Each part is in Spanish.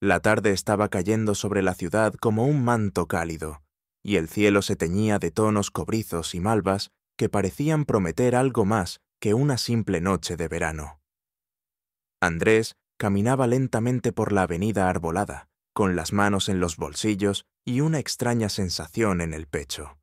La tarde estaba cayendo sobre la ciudad como un manto cálido, y el cielo se teñía de tonos cobrizos y malvas que parecían prometer algo más que una simple noche de verano. Andrés caminaba lentamente por la avenida arbolada, con las manos en los bolsillos y una extraña sensación en el pecho.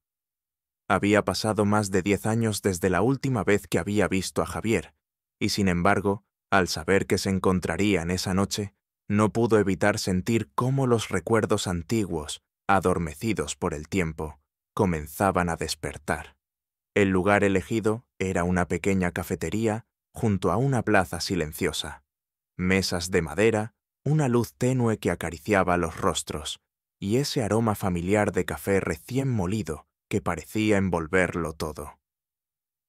Había pasado más de 10 años desde la última vez que había visto a Javier, y sin embargo, al saber que se encontrarían esa noche, no pudo evitar sentir cómo los recuerdos antiguos, adormecidos por el tiempo, comenzaban a despertar. El lugar elegido era una pequeña cafetería junto a una plaza silenciosa. Mesas de madera, una luz tenue que acariciaba los rostros, y ese aroma familiar de café recién molido que parecía envolverlo todo.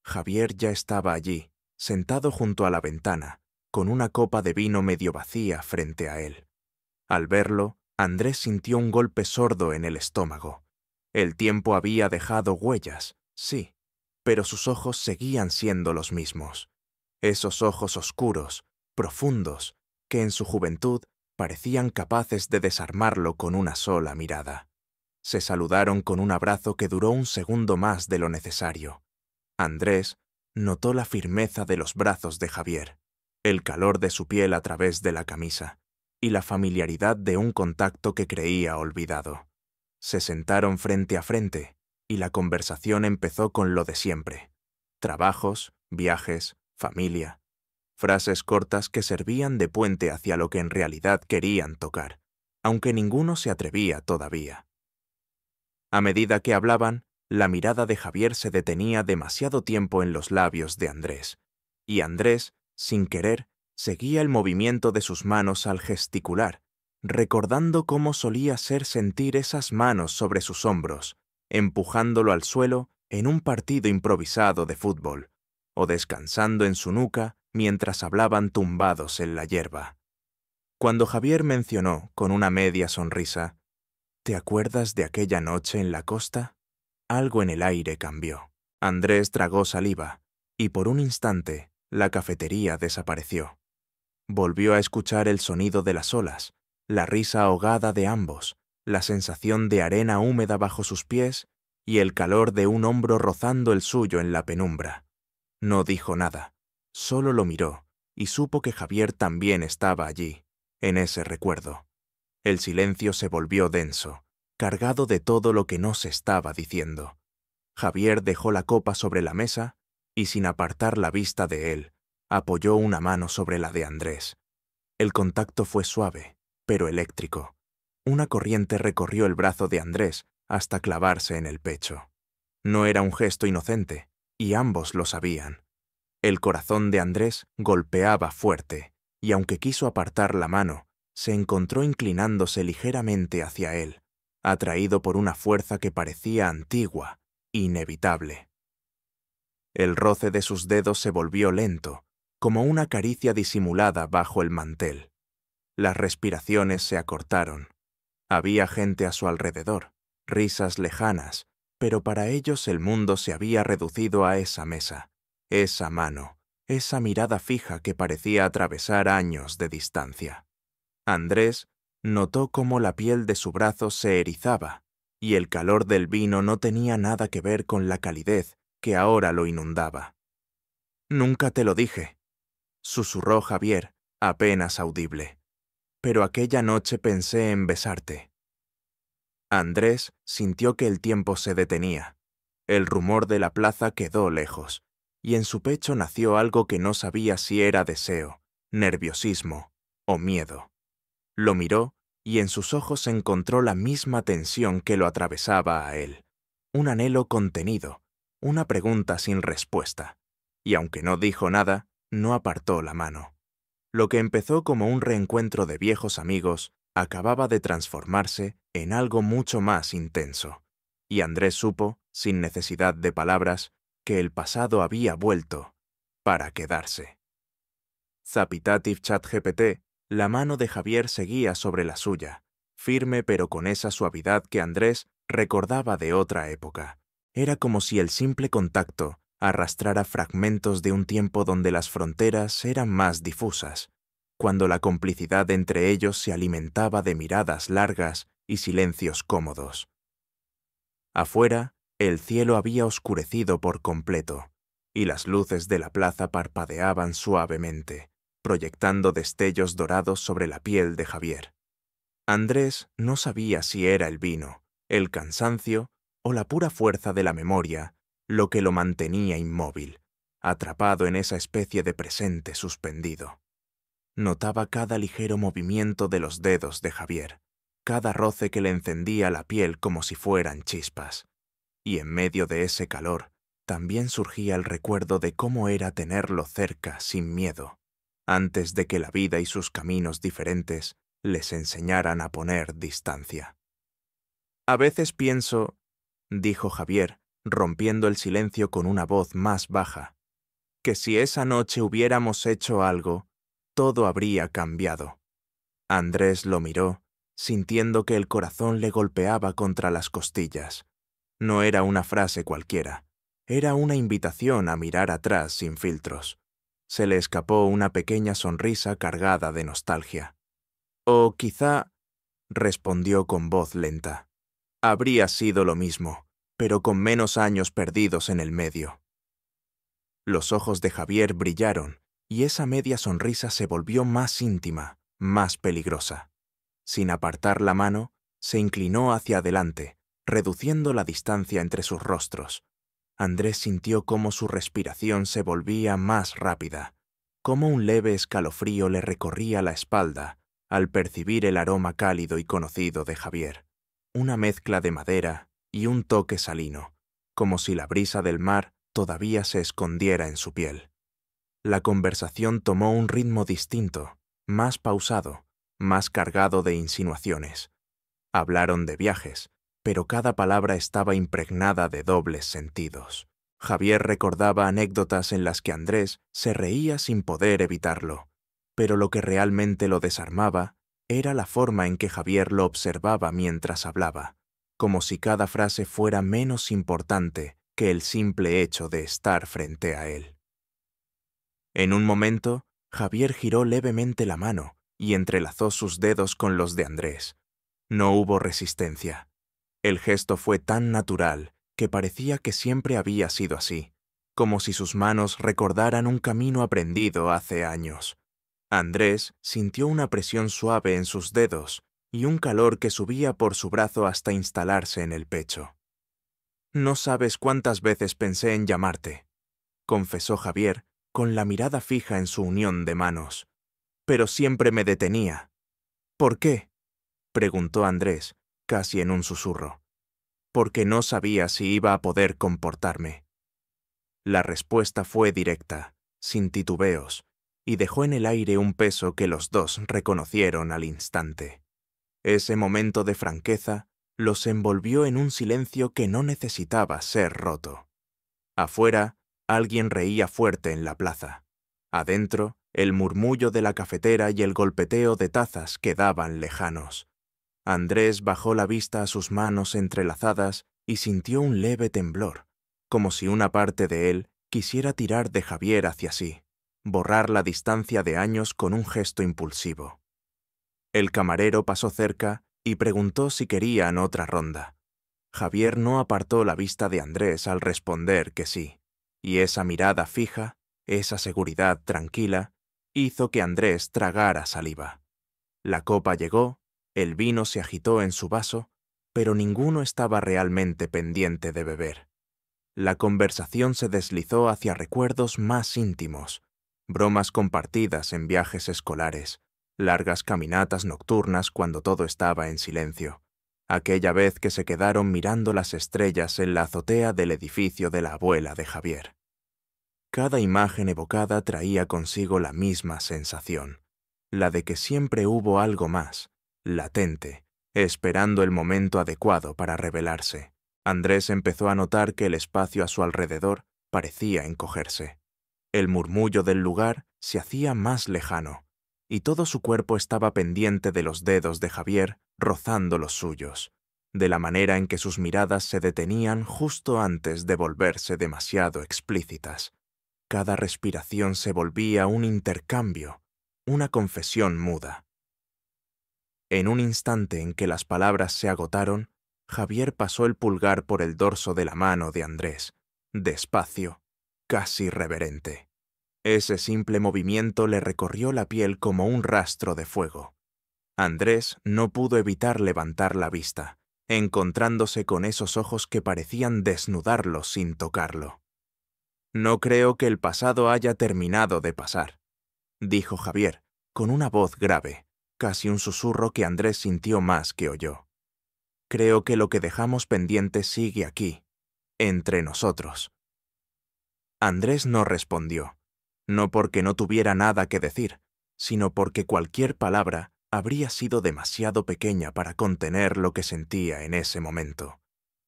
Javier ya estaba allí, sentado junto a la ventana, con una copa de vino medio vacía frente a él. Al verlo, Andrés sintió un golpe sordo en el estómago. El tiempo había dejado huellas, sí, pero sus ojos seguían siendo los mismos. Esos ojos oscuros, profundos, que en su juventud parecían capaces de desarmarlo con una sola mirada. Se saludaron con un abrazo que duró un segundo más de lo necesario. Andrés notó la firmeza de los brazos de Javier, el calor de su piel a través de la camisa y la familiaridad de un contacto que creía olvidado. Se sentaron frente a frente y la conversación empezó con lo de siempre: trabajos, viajes, familia. Frases cortas que servían de puente hacia lo que en realidad querían tocar, aunque ninguno se atrevía todavía. A medida que hablaban, la mirada de Javier se detenía demasiado tiempo en los labios de Andrés, y Andrés, sin querer, seguía el movimiento de sus manos al gesticular, recordando cómo solía ser sentir esas manos sobre sus hombros, empujándolo al suelo en un partido improvisado de fútbol, o descansando en su nuca mientras hablaban tumbados en la hierba. Cuando Javier mencionó, con una media sonrisa, «¿Te acuerdas de aquella noche en la costa?», algo en el aire cambió. Andrés tragó saliva, y por un instante la cafetería desapareció. Volvió a escuchar el sonido de las olas, la risa ahogada de ambos, la sensación de arena húmeda bajo sus pies y el calor de un hombro rozando el suyo en la penumbra. No dijo nada, solo lo miró, y supo que Javier también estaba allí, en ese recuerdo. El silencio se volvió denso, cargado de todo lo que no se estaba diciendo. Javier dejó la copa sobre la mesa y, sin apartar la vista de él, apoyó una mano sobre la de Andrés. El contacto fue suave, pero eléctrico. Una corriente recorrió el brazo de Andrés hasta clavarse en el pecho. No era un gesto inocente, y ambos lo sabían. El corazón de Andrés golpeaba fuerte, y aunque quiso apartar la mano, se encontró inclinándose ligeramente hacia él, atraído por una fuerza que parecía antigua, inevitable. El roce de sus dedos se volvió lento, como una caricia disimulada bajo el mantel. Las respiraciones se acortaron. Había gente a su alrededor, risas lejanas, pero para ellos el mundo se había reducido a esa mesa, esa mano, esa mirada fija que parecía atravesar años de distancia. Andrés notó cómo la piel de su brazo se erizaba, y el calor del vino no tenía nada que ver con la calidez que ahora lo inundaba. «Nunca te lo dije», susurró Javier, apenas audible, «pero aquella noche pensé en besarte». Andrés sintió que el tiempo se detenía. El rumor de la plaza quedó lejos, y en su pecho nació algo que no sabía si era deseo, nerviosismo o miedo. Lo miró y en sus ojos encontró la misma tensión que lo atravesaba a él, un anhelo contenido, una pregunta sin respuesta, y aunque no dijo nada, no apartó la mano. Lo que empezó como un reencuentro de viejos amigos acababa de transformarse en algo mucho más intenso, y Andrés supo, sin necesidad de palabras, que el pasado había vuelto para quedarse. Zapitativ ChatGPT. La mano de Javier seguía sobre la suya, firme pero con esa suavidad que Andrés recordaba de otra época. Era como si el simple contacto arrastrara fragmentos de un tiempo donde las fronteras eran más difusas, cuando la complicidad entre ellos se alimentaba de miradas largas y silencios cómodos. Afuera, el cielo había oscurecido por completo, y las luces de la plaza parpadeaban suavemente, proyectando destellos dorados sobre la piel de Javier. Andrés no sabía si era el vino, el cansancio o la pura fuerza de la memoria lo que lo mantenía inmóvil, atrapado en esa especie de presente suspendido. Notaba cada ligero movimiento de los dedos de Javier, cada roce que le encendía la piel como si fueran chispas. Y en medio de ese calor, también surgía el recuerdo de cómo era tenerlo cerca sin miedo, antes de que la vida y sus caminos diferentes les enseñaran a poner distancia. A veces pienso, dijo Javier, rompiendo el silencio con una voz más baja, que si esa noche hubiéramos hecho algo, todo habría cambiado. Andrés lo miró, sintiendo que el corazón le golpeaba contra las costillas. No era una frase cualquiera, era una invitación a mirar atrás sin filtros. Se le escapó una pequeña sonrisa cargada de nostalgia. O quizá, respondió con voz lenta, habría sido lo mismo, pero con menos años perdidos en el medio. Los ojos de Javier brillaron, y esa media sonrisa se volvió más íntima, más peligrosa. Sin apartar la mano, se inclinó hacia adelante, reduciendo la distancia entre sus rostros. Andrés sintió cómo su respiración se volvía más rápida, cómo un leve escalofrío le recorría la espalda al percibir el aroma cálido y conocido de Javier, una mezcla de madera y un toque salino, como si la brisa del mar todavía se escondiera en su piel. La conversación tomó un ritmo distinto, más pausado, más cargado de insinuaciones. Hablaron de viajes, pero cada palabra estaba impregnada de dobles sentidos. Javier recordaba anécdotas en las que Andrés se reía sin poder evitarlo, pero lo que realmente lo desarmaba era la forma en que Javier lo observaba mientras hablaba, como si cada frase fuera menos importante que el simple hecho de estar frente a él. En un momento, Javier giró levemente la mano y entrelazó sus dedos con los de Andrés. No hubo resistencia. El gesto fue tan natural que parecía que siempre había sido así, como si sus manos recordaran un camino aprendido hace años. Andrés sintió una presión suave en sus dedos y un calor que subía por su brazo hasta instalarse en el pecho. «No sabes cuántas veces pensé en llamarte», confesó Javier, con la mirada fija en su unión de manos. «Pero siempre me detenía». «¿Por qué?», preguntó Andrés, casi en un susurro. «Porque no sabía si iba a poder comportarme». La respuesta fue directa, sin titubeos, y dejó en el aire un peso que los dos reconocieron al instante. Ese momento de franqueza los envolvió en un silencio que no necesitaba ser roto. Afuera, alguien reía fuerte en la plaza. Adentro, el murmullo de la cafetera y el golpeteo de tazas quedaban lejanos. Andrés bajó la vista a sus manos entrelazadas y sintió un leve temblor, como si una parte de él quisiera tirar de Javier hacia sí, borrar la distancia de años con un gesto impulsivo. El camarero pasó cerca y preguntó si querían otra ronda. Javier no apartó la vista de Andrés al responder que sí, y esa mirada fija, esa seguridad tranquila, hizo que Andrés tragara saliva. La copa llegó, el vino se agitó en su vaso, pero ninguno estaba realmente pendiente de beber. La conversación se deslizó hacia recuerdos más íntimos, bromas compartidas en viajes escolares, largas caminatas nocturnas cuando todo estaba en silencio, aquella vez que se quedaron mirando las estrellas en la azotea del edificio de la abuela de Javier. Cada imagen evocada traía consigo la misma sensación, la de que siempre hubo algo más, latente, esperando el momento adecuado para revelarse. Andrés empezó a notar que el espacio a su alrededor parecía encogerse. El murmullo del lugar se hacía más lejano, y todo su cuerpo estaba pendiente de los dedos de Javier rozando los suyos, de la manera en que sus miradas se detenían justo antes de volverse demasiado explícitas. Cada respiración se volvía un intercambio, una confesión muda. En un instante en que las palabras se agotaron, Javier pasó el pulgar por el dorso de la mano de Andrés, despacio, casi reverente. Ese simple movimiento le recorrió la piel como un rastro de fuego. Andrés no pudo evitar levantar la vista, encontrándose con esos ojos que parecían desnudarlo sin tocarlo. «No creo que el pasado haya terminado de pasar», dijo Javier, con una voz grave, casi un susurro que Andrés sintió más que oyó. «Creo que lo que dejamos pendiente sigue aquí, entre nosotros». Andrés no respondió, no porque no tuviera nada que decir, sino porque cualquier palabra habría sido demasiado pequeña para contener lo que sentía en ese momento.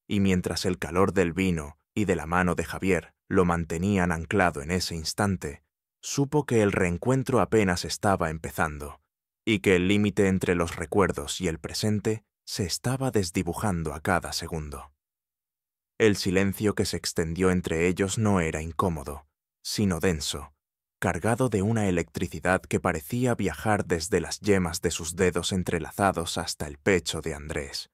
Y mientras el calor del vino y de la mano de Javier lo mantenían anclado en ese instante, supo que el reencuentro apenas estaba empezando, y que el límite entre los recuerdos y el presente se estaba desdibujando a cada segundo. El silencio que se extendió entre ellos no era incómodo, sino denso, cargado de una electricidad que parecía viajar desde las yemas de sus dedos entrelazados hasta el pecho de Andrés.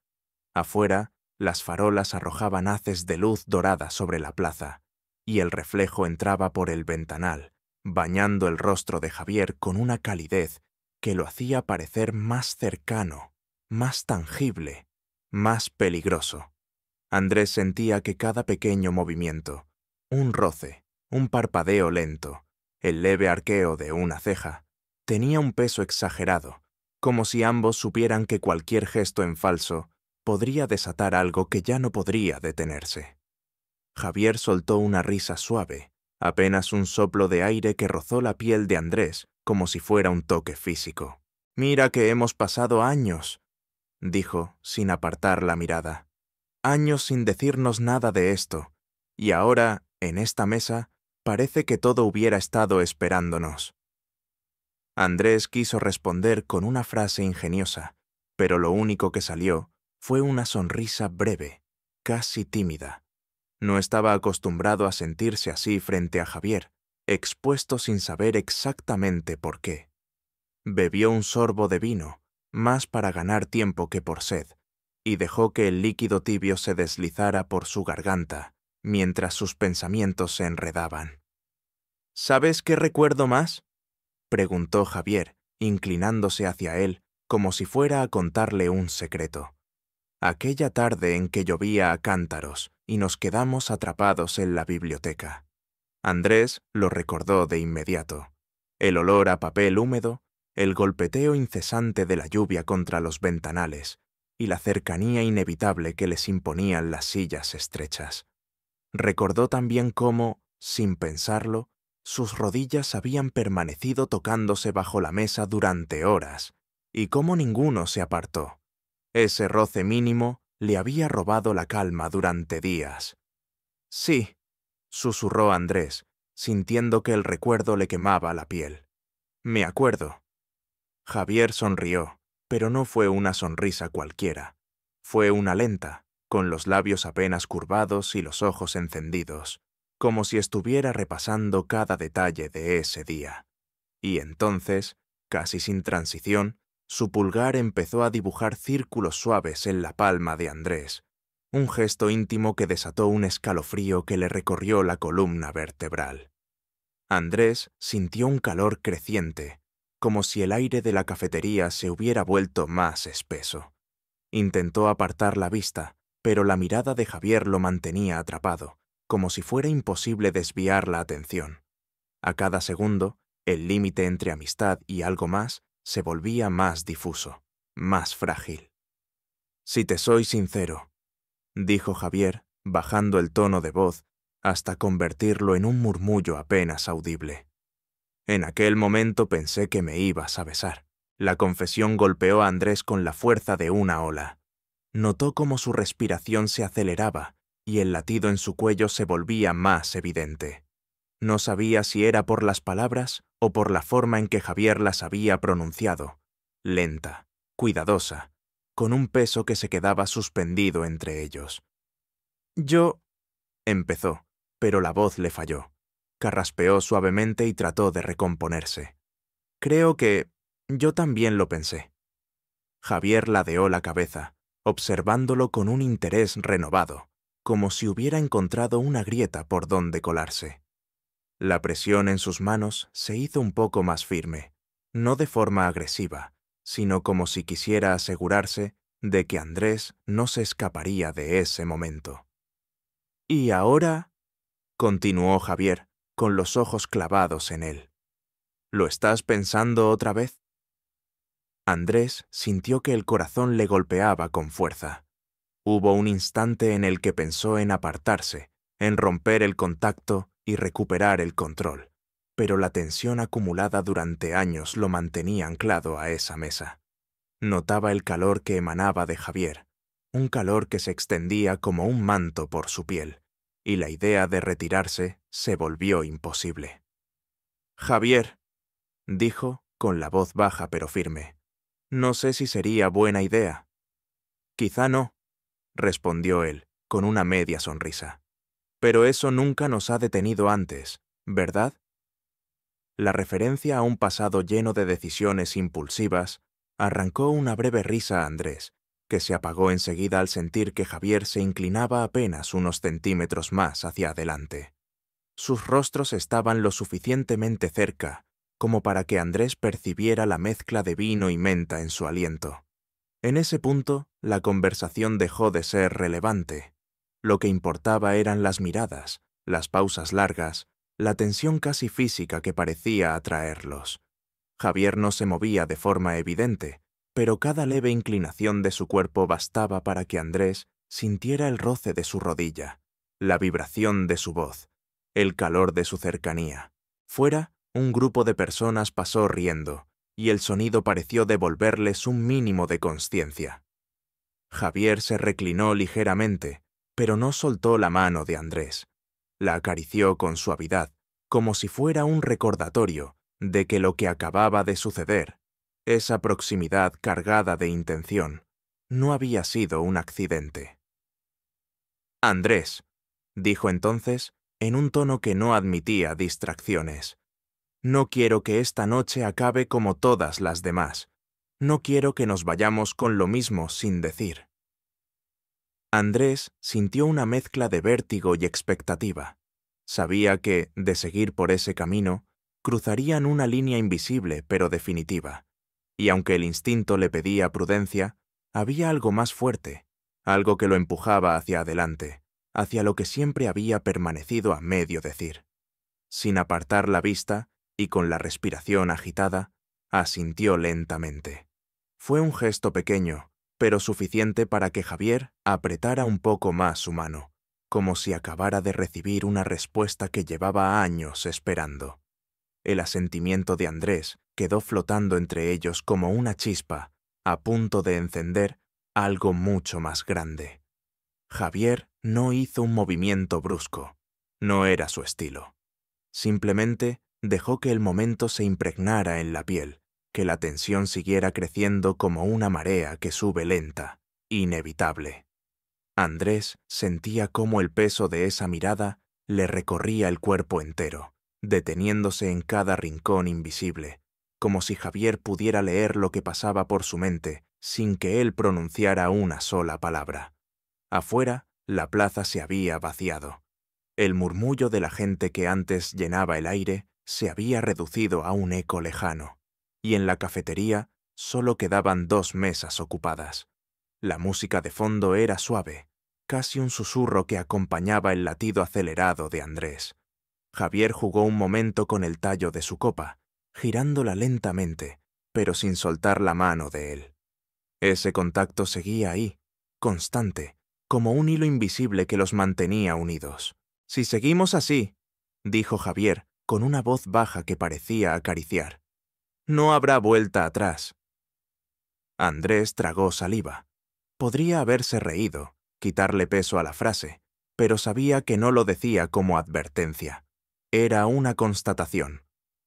Afuera, las farolas arrojaban haces de luz dorada sobre la plaza, y el reflejo entraba por el ventanal, bañando el rostro de Javier con una calidez que lo hacía parecer más cercano, más tangible, más peligroso. Andrés sentía que cada pequeño movimiento, un roce, un parpadeo lento, el leve arqueo de una ceja, tenía un peso exagerado, como si ambos supieran que cualquier gesto en falso podría desatar algo que ya no podría detenerse. Javier soltó una risa suave, apenas un soplo de aire que rozó la piel de Andrés como si fuera un toque físico. «Mira que hemos pasado años», dijo, sin apartar la mirada. «Años sin decirnos nada de esto, y ahora, en esta mesa, parece que todo hubiera estado esperándonos». Andrés quiso responder con una frase ingeniosa, pero lo único que salió fue una sonrisa breve, casi tímida. No estaba acostumbrado a sentirse así frente a Javier, expuesto sin saber exactamente por qué. Bebió un sorbo de vino, más para ganar tiempo que por sed, y dejó que el líquido tibio se deslizara por su garganta, mientras sus pensamientos se enredaban. «¿Sabes qué recuerdo más?», preguntó Javier, inclinándose hacia él como si fuera a contarle un secreto. «Aquella tarde en que llovía a cántaros y nos quedamos atrapados en la biblioteca». Andrés lo recordó de inmediato. El olor a papel húmedo, el golpeteo incesante de la lluvia contra los ventanales y la cercanía inevitable que les imponían las sillas estrechas. Recordó también cómo, sin pensarlo, sus rodillas habían permanecido tocándose bajo la mesa durante horas, y cómo ninguno se apartó. Ese roce mínimo le había robado la calma durante días. «Sí», susurró Andrés, sintiendo que el recuerdo le quemaba la piel. «Me acuerdo». Javier sonrió, pero no fue una sonrisa cualquiera. Fue una lenta, con los labios apenas curvados y los ojos encendidos, como si estuviera repasando cada detalle de ese día. Y entonces, casi sin transición, su pulgar empezó a dibujar círculos suaves en la palma de Andrés, un gesto íntimo que desató un escalofrío que le recorrió la columna vertebral. Andrés sintió un calor creciente, como si el aire de la cafetería se hubiera vuelto más espeso. Intentó apartar la vista, pero la mirada de Javier lo mantenía atrapado, como si fuera imposible desviar la atención. A cada segundo, el límite entre amistad y algo más se volvía más difuso, más frágil. «Si te soy sincero», dijo Javier, bajando el tono de voz hasta convertirlo en un murmullo apenas audible. «En aquel momento pensé que me ibas a besar». La confesión golpeó a Andrés con la fuerza de una ola. Notó cómo su respiración se aceleraba y el latido en su cuello se volvía más evidente. No sabía si era por las palabras o por la forma en que Javier las había pronunciado, lenta, cuidadosa, con un peso que se quedaba suspendido entre ellos. «Yo», empezó, pero la voz le falló. Carraspeó suavemente y trató de recomponerse. Creo que yo también lo pensé. Javier ladeó la cabeza, observándolo con un interés renovado, como si hubiera encontrado una grieta por donde colarse. La presión en sus manos se hizo un poco más firme, no de forma agresiva, sino como si quisiera asegurarse de que Andrés no se escaparía de ese momento. «¿Y ahora?», continuó Javier, con los ojos clavados en él. «¿Lo estás pensando otra vez?». Andrés sintió que el corazón le golpeaba con fuerza. Hubo un instante en el que pensó en apartarse, en romper el contacto y recuperar el control, pero la tensión acumulada durante años lo mantenía anclado a esa mesa. Notaba el calor que emanaba de Javier, un calor que se extendía como un manto por su piel, y la idea de retirarse se volvió imposible. «Javier», dijo, con la voz baja pero firme, «no sé si sería buena idea». «Quizá no», respondió él, con una media sonrisa. «Pero eso nunca nos ha detenido antes, ¿verdad?». La referencia a un pasado lleno de decisiones impulsivas arrancó una breve risa a Andrés, que se apagó enseguida al sentir que Javier se inclinaba apenas unos centímetros más hacia adelante. Sus rostros estaban lo suficientemente cerca como para que Andrés percibiera la mezcla de vino y menta en su aliento. En ese punto, la conversación dejó de ser relevante. Lo que importaba eran las miradas, las pausas largas, la tensión casi física que parecía atraerlos. Javier no se movía de forma evidente, pero cada leve inclinación de su cuerpo bastaba para que Andrés sintiera el roce de su rodilla, la vibración de su voz, el calor de su cercanía. Fuera, un grupo de personas pasó riendo, y el sonido pareció devolverles un mínimo de consciencia. Javier se reclinó ligeramente, pero no soltó la mano de Andrés. La acarició con suavidad, como si fuera un recordatorio de que lo que acababa de suceder, esa proximidad cargada de intención, no había sido un accidente. «Andrés», dijo entonces, en un tono que no admitía distracciones, «no quiero que esta noche acabe como todas las demás. No quiero que nos vayamos con lo mismo sin decir». Andrés sintió una mezcla de vértigo y expectativa. Sabía que, de seguir por ese camino, cruzarían una línea invisible pero definitiva. Y aunque el instinto le pedía prudencia, había algo más fuerte, algo que lo empujaba hacia adelante, hacia lo que siempre había permanecido a medio decir. Sin apartar la vista, y con la respiración agitada, asintió lentamente. Fue un gesto pequeño, pero suficiente para que Javier apretara un poco más su mano, como si acabara de recibir una respuesta que llevaba años esperando. El asentimiento de Andrés quedó flotando entre ellos como una chispa, a punto de encender algo mucho más grande. Javier no hizo un movimiento brusco, no era su estilo. Simplemente dejó que el momento se impregnara en la piel, que la tensión siguiera creciendo como una marea que sube lenta, inevitable. Andrés sentía cómo el peso de esa mirada le recorría el cuerpo entero, deteniéndose en cada rincón invisible, como si Javier pudiera leer lo que pasaba por su mente sin que él pronunciara una sola palabra. Afuera, la plaza se había vaciado. El murmullo de la gente que antes llenaba el aire se había reducido a un eco lejano, y en la cafetería solo quedaban 2 mesas ocupadas. La música de fondo era suave, casi un susurro que acompañaba el latido acelerado de Andrés. Javier jugó un momento con el tallo de su copa, girándola lentamente, pero sin soltar la mano de él. Ese contacto seguía ahí, constante, como un hilo invisible que los mantenía unidos. «Si seguimos así», dijo Javier, con una voz baja que parecía acariciar, «no habrá vuelta atrás». Andrés tragó saliva. Podría haberse reído, quitarle peso a la frase, pero sabía que no lo decía como advertencia. Era una constatación,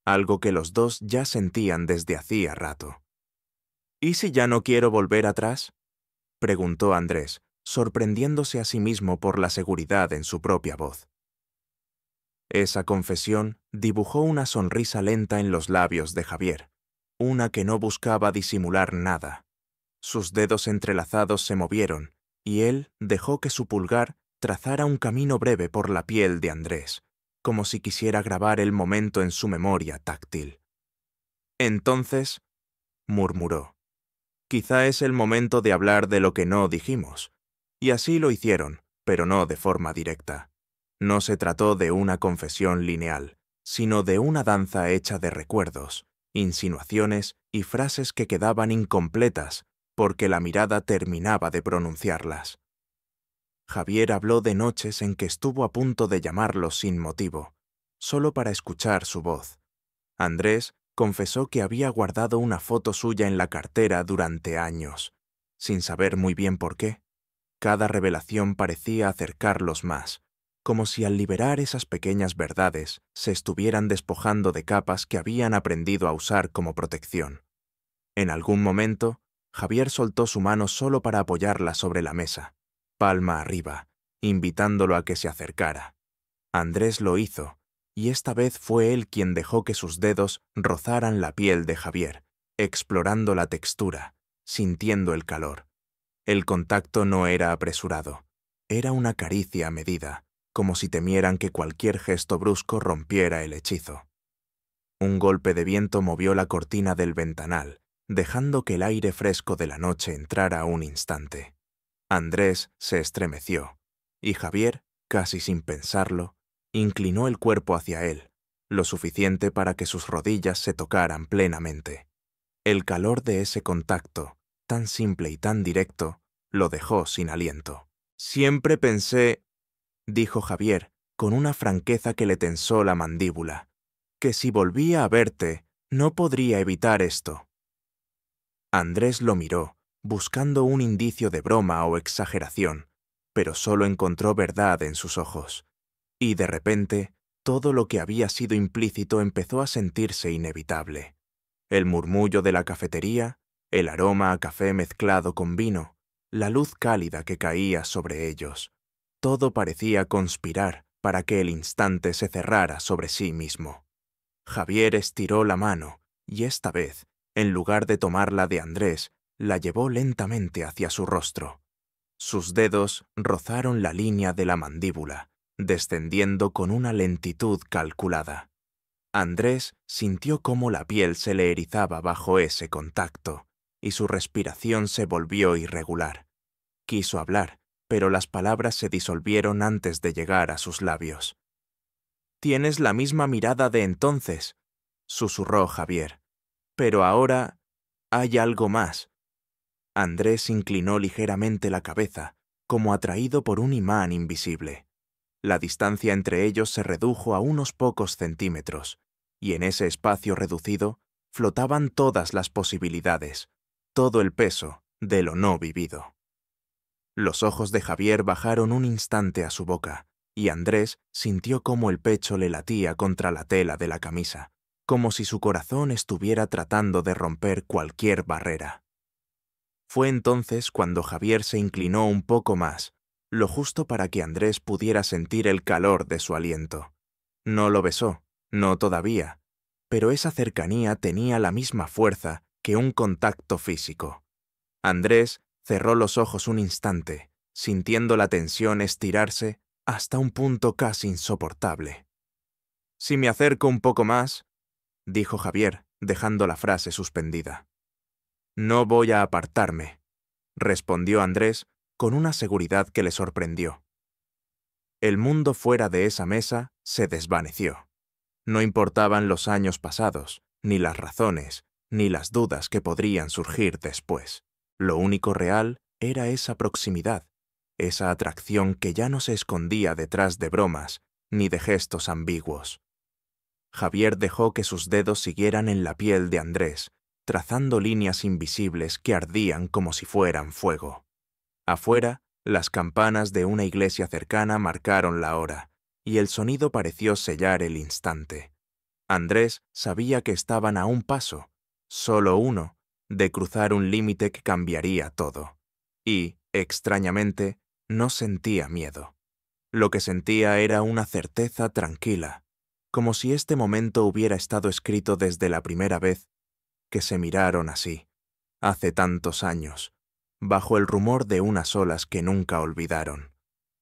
algo que los dos ya sentían desde hacía rato. «¿Y si ya no quiero volver atrás?», preguntó Andrés, sorprendiéndose a sí mismo por la seguridad en su propia voz. Esa confesión dibujó una sonrisa lenta en los labios de Javier, una que no buscaba disimular nada. Sus dedos entrelazados se movieron, y él dejó que su pulgar trazara un camino breve por la piel de Andrés, como si quisiera grabar el momento en su memoria táctil. «Entonces», murmuró, «quizá es el momento de hablar de lo que no dijimos». Y así lo hicieron, pero no de forma directa. No se trató de una confesión lineal, sino de una danza hecha de recuerdos, insinuaciones y frases que quedaban incompletas porque la mirada terminaba de pronunciarlas. Javier habló de noches en que estuvo a punto de llamarlo sin motivo, solo para escuchar su voz. Andrés confesó que había guardado una foto suya en la cartera durante años, sin saber muy bien por qué. Cada revelación parecía acercarlos más, como si al liberar esas pequeñas verdades se estuvieran despojando de capas que habían aprendido a usar como protección. En algún momento, Javier soltó su mano solo para apoyarla sobre la mesa, palma arriba, invitándolo a que se acercara. Andrés lo hizo, y esta vez fue él quien dejó que sus dedos rozaran la piel de Javier, explorando la textura, sintiendo el calor. El contacto no era apresurado, era una caricia a medida, como si temieran que cualquier gesto brusco rompiera el hechizo. Un golpe de viento movió la cortina del ventanal, dejando que el aire fresco de la noche entrara un instante. Andrés se estremeció, y Javier, casi sin pensarlo, inclinó el cuerpo hacia él, lo suficiente para que sus rodillas se tocaran plenamente. El calor de ese contacto, tan simple y tan directo, lo dejó sin aliento. «Siempre pensé», dijo Javier, con una franqueza que le tensó la mandíbula, «que si volvía a verte, no podría evitar esto». Andrés lo miró, buscando un indicio de broma o exageración, pero solo encontró verdad en sus ojos. Y de repente, todo lo que había sido implícito empezó a sentirse inevitable. El murmullo de la cafetería, el aroma a café mezclado con vino, la luz cálida que caía sobre ellos. Todo parecía conspirar para que el instante se cerrara sobre sí mismo. Javier estiró la mano y esta vez, en lugar de tomarla de Andrés, la llevó lentamente hacia su rostro. Sus dedos rozaron la línea de la mandíbula, descendiendo con una lentitud calculada. Andrés sintió cómo la piel se le erizaba bajo ese contacto, y su respiración se volvió irregular. Quiso hablar, pero las palabras se disolvieron antes de llegar a sus labios. «Tienes la misma mirada de entonces», susurró Javier. «Pero ahora hay algo más». Andrés inclinó ligeramente la cabeza, como atraído por un imán invisible. La distancia entre ellos se redujo a unos pocos centímetros, y en ese espacio reducido flotaban todas las posibilidades, todo el peso de lo no vivido. Los ojos de Javier bajaron un instante a su boca, y Andrés sintió cómo el pecho le latía contra la tela de la camisa, como si su corazón estuviera tratando de romper cualquier barrera. Fue entonces cuando Javier se inclinó un poco más, lo justo para que Andrés pudiera sentir el calor de su aliento. No lo besó, no todavía, pero esa cercanía tenía la misma fuerza que un contacto físico. Andrés cerró los ojos un instante, sintiendo la tensión estirarse hasta un punto casi insoportable. «Si me acerco un poco más», dijo Javier, dejando la frase suspendida. «No voy a apartarme», respondió Andrés con una seguridad que le sorprendió. El mundo fuera de esa mesa se desvaneció. No importaban los años pasados, ni las razones, ni las dudas que podrían surgir después. Lo único real era esa proximidad, esa atracción que ya no se escondía detrás de bromas ni de gestos ambiguos. Javier dejó que sus dedos siguieran en la piel de Andrés, trazando líneas invisibles que ardían como si fueran fuego. Afuera, las campanas de una iglesia cercana marcaron la hora, y el sonido pareció sellar el instante. Andrés sabía que estaban a un paso, solo uno, de cruzar un límite que cambiaría todo. Y, extrañamente, no sentía miedo. Lo que sentía era una certeza tranquila, como si este momento hubiera estado escrito desde la primera vez que se miraron así, hace tantos años, bajo el rumor de unas olas que nunca olvidaron.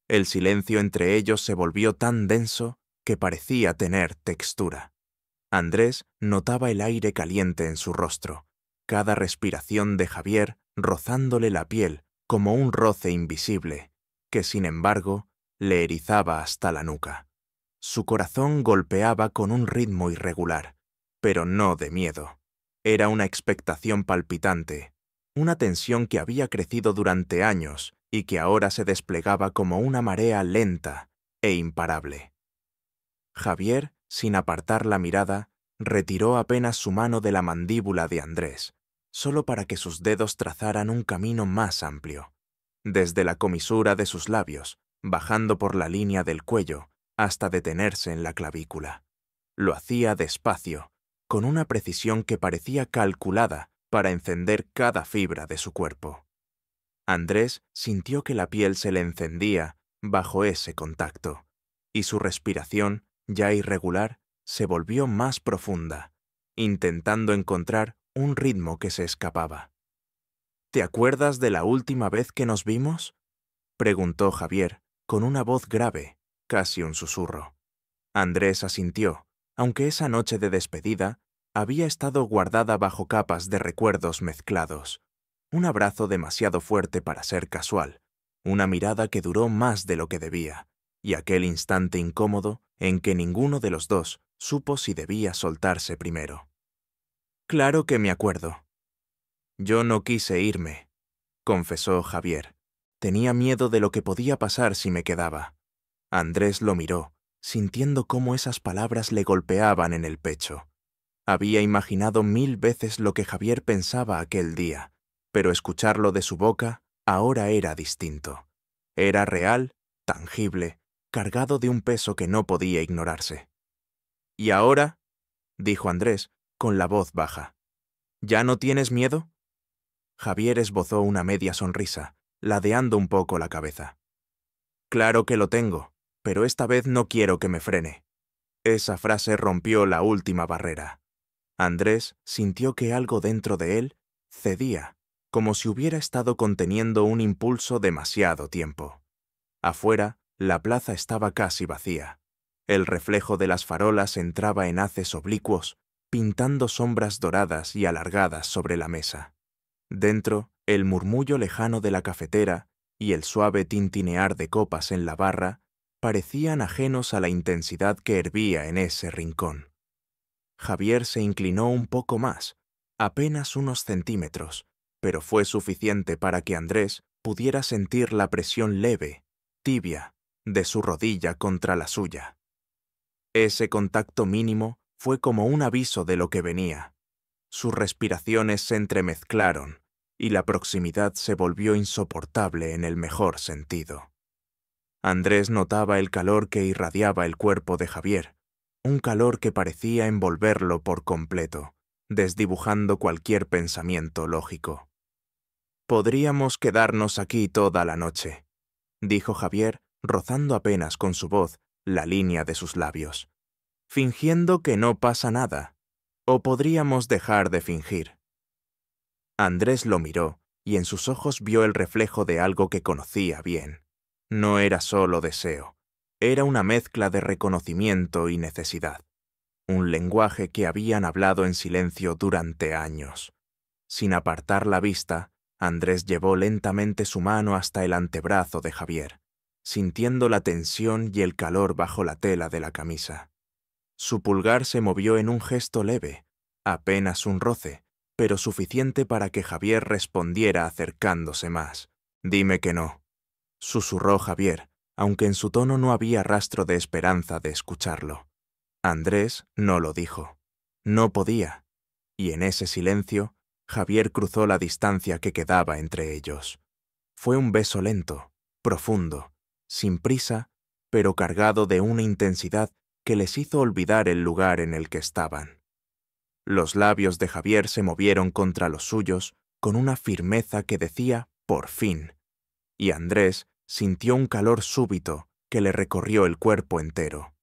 El silencio entre ellos se volvió tan denso que parecía tener textura. Andrés notaba el aire caliente en su rostro, cada respiración de Javier rozándole la piel como un roce invisible, que sin embargo le erizaba hasta la nuca. Su corazón golpeaba con un ritmo irregular, pero no de miedo. Era una expectación palpitante, una tensión que había crecido durante años y que ahora se desplegaba como una marea lenta e imparable. Javier, sin apartar la mirada, retiró apenas su mano de la mandíbula de Andrés, solo para que sus dedos trazaran un camino más amplio, desde la comisura de sus labios, bajando por la línea del cuello, hasta detenerse en la clavícula. Lo hacía despacio, con una precisión que parecía calculada para encender cada fibra de su cuerpo. Andrés sintió que la piel se le encendía bajo ese contacto, y su respiración, ya irregular, se volvió más profunda, intentando encontrar un ritmo que se escapaba. ¿Te acuerdas de la última vez que nos vimos?, preguntó Javier, con una voz grave, casi un susurro. Andrés asintió, aunque esa noche de despedida había estado guardada bajo capas de recuerdos mezclados. Un abrazo demasiado fuerte para ser casual, una mirada que duró más de lo que debía, y aquel instante incómodo en que ninguno de los dos supo si debía soltarse primero. Claro que me acuerdo. Yo no quise irme, confesó Javier. Tenía miedo de lo que podía pasar si me quedaba. Andrés lo miró, sintiendo cómo esas palabras le golpeaban en el pecho. Había imaginado 1000 veces lo que Javier pensaba aquel día, pero escucharlo de su boca ahora era distinto. Era real, tangible, cargado de un peso que no podía ignorarse. ¿Y ahora?, dijo Andrés, con la voz baja. ¿Ya no tienes miedo? Javier esbozó una media sonrisa, ladeando un poco la cabeza. Claro que lo tengo, pero esta vez no quiero que me frene. Esa frase rompió la última barrera. Andrés sintió que algo dentro de él cedía, como si hubiera estado conteniendo un impulso demasiado tiempo. Afuera, la plaza estaba casi vacía. El reflejo de las farolas entraba en haces oblicuos, pintando sombras doradas y alargadas sobre la mesa. Dentro, el murmullo lejano de la cafetera y el suave tintinear de copas en la barra parecían ajenos a la intensidad que hervía en ese rincón. Javier se inclinó un poco más, apenas unos centímetros, pero fue suficiente para que Andrés pudiera sentir la presión leve, tibia, de su rodilla contra la suya. Ese contacto mínimo fue como un aviso de lo que venía. Sus respiraciones se entremezclaron y la proximidad se volvió insoportable en el mejor sentido. Andrés notaba el calor que irradiaba el cuerpo de Javier, un calor que parecía envolverlo por completo, desdibujando cualquier pensamiento lógico. «Podríamos quedarnos aquí toda la noche», dijo Javier, rozando apenas con su voz la línea de sus labios, fingiendo que no pasa nada. ¿O podríamos dejar de fingir? Andrés lo miró y en sus ojos vio el reflejo de algo que conocía bien. No era solo deseo, era una mezcla de reconocimiento y necesidad. Un lenguaje que habían hablado en silencio durante años. Sin apartar la vista, Andrés llevó lentamente su mano hasta el antebrazo de Javier, sintiendo la tensión y el calor bajo la tela de la camisa. Su pulgar se movió en un gesto leve, apenas un roce, pero suficiente para que Javier respondiera acercándose más. «Dime que no», susurró Javier, aunque en su tono no había rastro de esperanza de escucharlo. Andrés no lo dijo. No podía. Y en ese silencio, Javier cruzó la distancia que quedaba entre ellos. Fue un beso lento, profundo, sin prisa, pero cargado de una intensidad que les hizo olvidar el lugar en el que estaban. Los labios de Javier se movieron contra los suyos con una firmeza que decía «por fin», y Andrés sintió un calor súbito que le recorrió el cuerpo entero.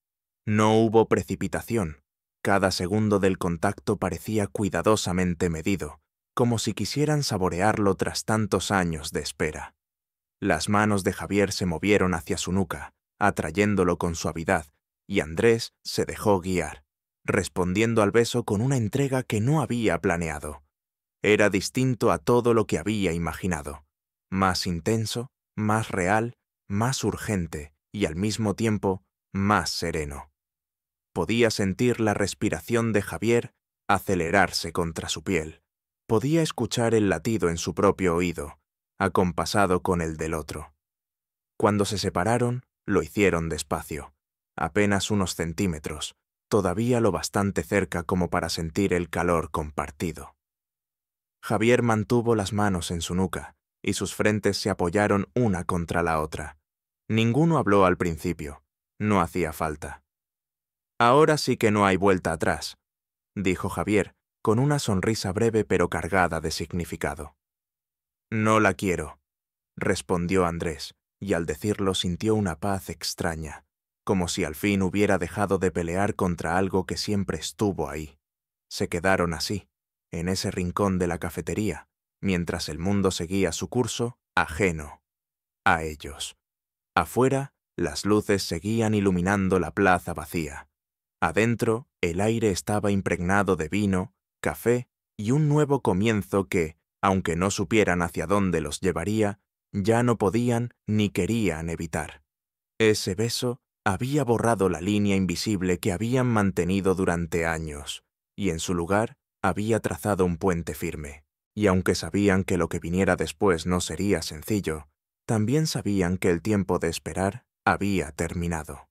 No hubo precipitación, Cada segundo del contacto parecía cuidadosamente medido, como si quisieran saborearlo tras tantos años de espera. Las manos de Javier se movieron hacia su nuca, atrayéndolo con suavidad, y Andrés se dejó guiar, respondiendo al beso con una entrega que no había planeado. Era distinto a todo lo que había imaginado, más intenso, más real, más urgente y al mismo tiempo más sereno. Podía sentir la respiración de Javier acelerarse contra su piel. Podía escuchar el latido en su propio oído, acompasado con el del otro. Cuando se separaron, lo hicieron despacio, apenas unos centímetros, todavía lo bastante cerca como para sentir el calor compartido. Javier mantuvo las manos en su nuca, y sus frentes se apoyaron una contra la otra. Ninguno habló al principio, no hacía falta. «Ahora sí que no hay vuelta atrás», dijo Javier, con una sonrisa breve pero cargada de significado. «No la quiero», respondió Andrés, y al decirlo sintió una paz extraña, como si al fin hubiera dejado de pelear contra algo que siempre estuvo ahí. Se quedaron así, en ese rincón de la cafetería, mientras el mundo seguía su curso ajeno a ellos. Afuera, las luces seguían iluminando la plaza vacía. Adentro, el aire estaba impregnado de vino, café y un nuevo comienzo que, aunque no supieran hacia dónde los llevaría, ya no podían ni querían evitar. Ese beso había borrado la línea invisible que habían mantenido durante años, y en su lugar había trazado un puente firme. Y aunque sabían que lo que viniera después no sería sencillo, también sabían que el tiempo de esperar había terminado.